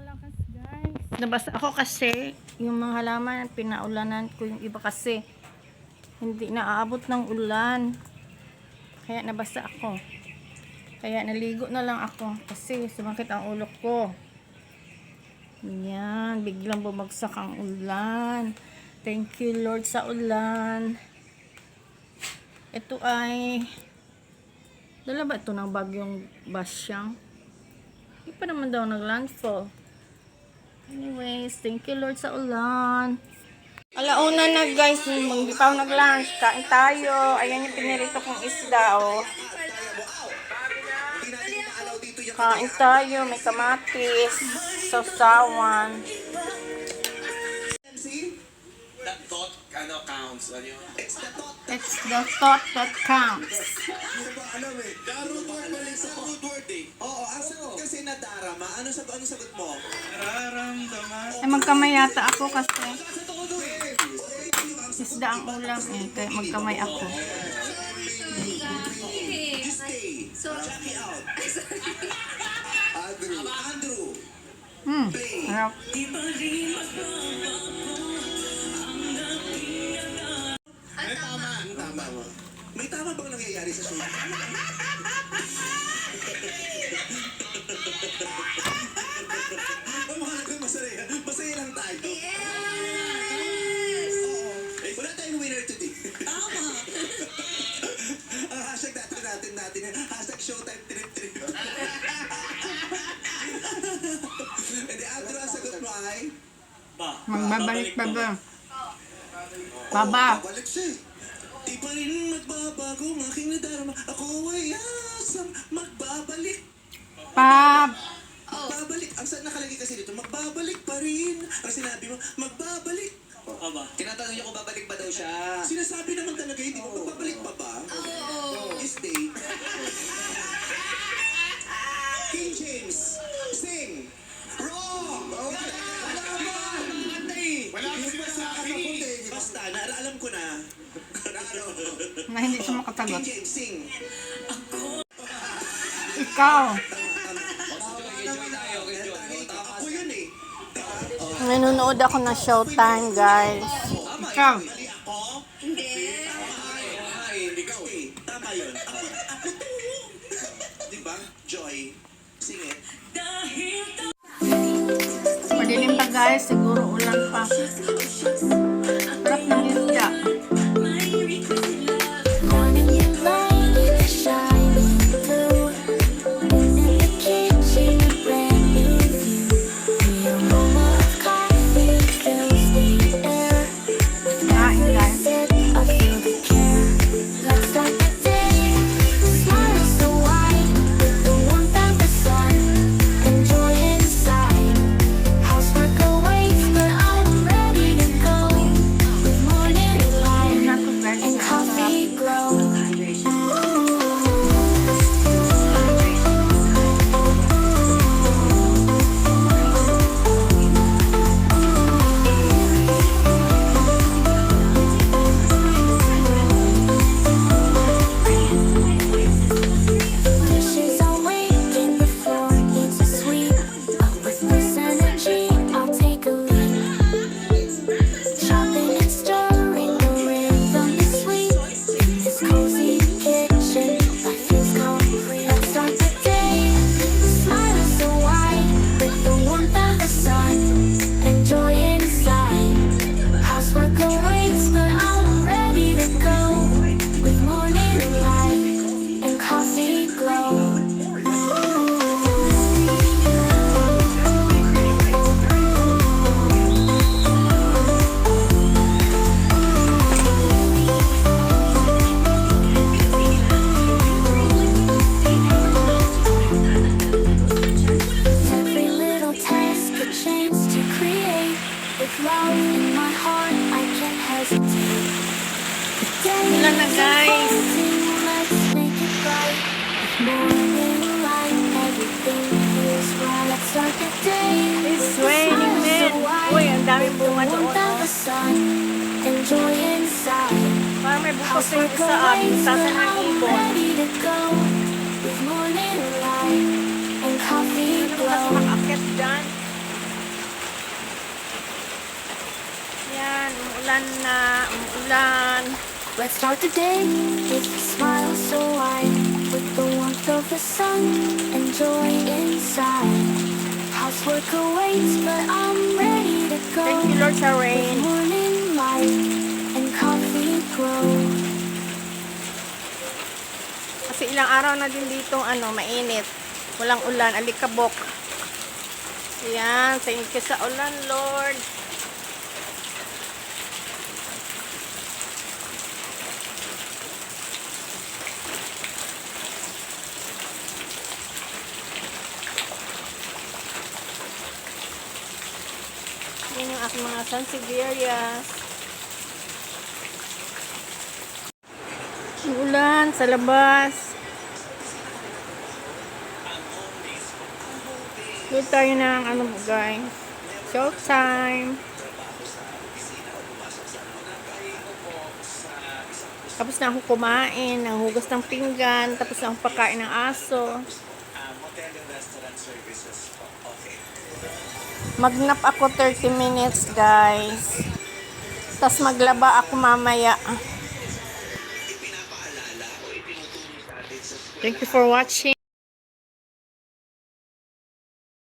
malakas guys. Nabasa ako kasi yung mga halaman pinaulanan ko, yung iba kasi hindi naaabot ng ulan. Kaya nabasa ako. Kaya naligo na lang ako kasi sumakit ang ulo ko. Yan, biglang bumagsak ang ulan. Thank you Lord sa ulan. Ito ay dala ba ito ng bagyong Basyang? Hindi pa naman daw nag-landfall. Anyways, thank you Lord sa ulan. Alauna na guys, hindi pa ako nag-lunch. Kain tayo. Ayan yung pinirito kong isda, oh. Kain tayo. May kamatis, sausawan. That thought counts. Ano yun? It's the thought that counts. Alam eh. Darutort balik sa good word eh. Oo, ang sagot kasi na darama. Ano sagot mo? Nararamdaman. Ay, magkamay yata ako kasi isda ang ulam eh. Kaya magkamay ako. Andrew. Harap. Tama mo. May tama bang nangyayari sa sulat? Masaya. Masaya lang tayo. Yes! Oo. Eh, wala tayong winner today. Tama. Ang hashtag natin. Hashtag showtime trip. Hindi, Andrew, ang sagot mo ay? Magbabalik pa ba? Baba. Babalik siya eh. Di pa rin magbabago ang aking nadarama. Ako ay asam magbabalik. Pab. Magbabalik. Ang saan nakalagay kasi dito, magbabalik pa rin. Ang sinabi mo, magbabalik. Aba. Tinatanong niyo kung babalik pa daw siya. Sinasabi naman talaga, hindi mo magbabalik pa ba? Oo. This day. King James, sing. Wrong. Wala ka sinasabi. Basta, alam ko na. Na hindi siya makasagot. King James, sing. Ikaw. Ako yun eh. Nanonood ako ng Showtime, guys. Ikaw. Mali ako? Hindi. Ikaw eh. Tama yun. Ako to. Diba? Joy. Sing it. Madilim pa guys, siguro ulan pa. Harap ng isda. Ulan na guys. It's raining din. Uy, ang daming bunga doon. Parang may bukas sa isa amin. Tasan ng ibon. Ano kasi nakakit dyan? umuulan na, umuulan. Let's start the day with a smile so wide, with the warmth of the sun and joy inside. Housework awaits, but I'm ready to go. Thank you, Lord, sa With rain. morning light and coffee grow. Kasi ilang araw na din dito, mainit. Walang ulan, alikabok. Ayan, thank you sa ulan, Lord. Yan yung aking mga sansevierias. Ang ulan sa labas. Doon tayo ng guys. Showtime. Tapos na ako kumain, ng hugas ng pinggan, tapos na ako pagkain ng aso. Hotel and restaurant services po. Okay. Magnap ako 30 minutes, guys. Tapos maglaba ako mamaya. Ipinapaalala o itinutulong sa atin sa Thank you for watching.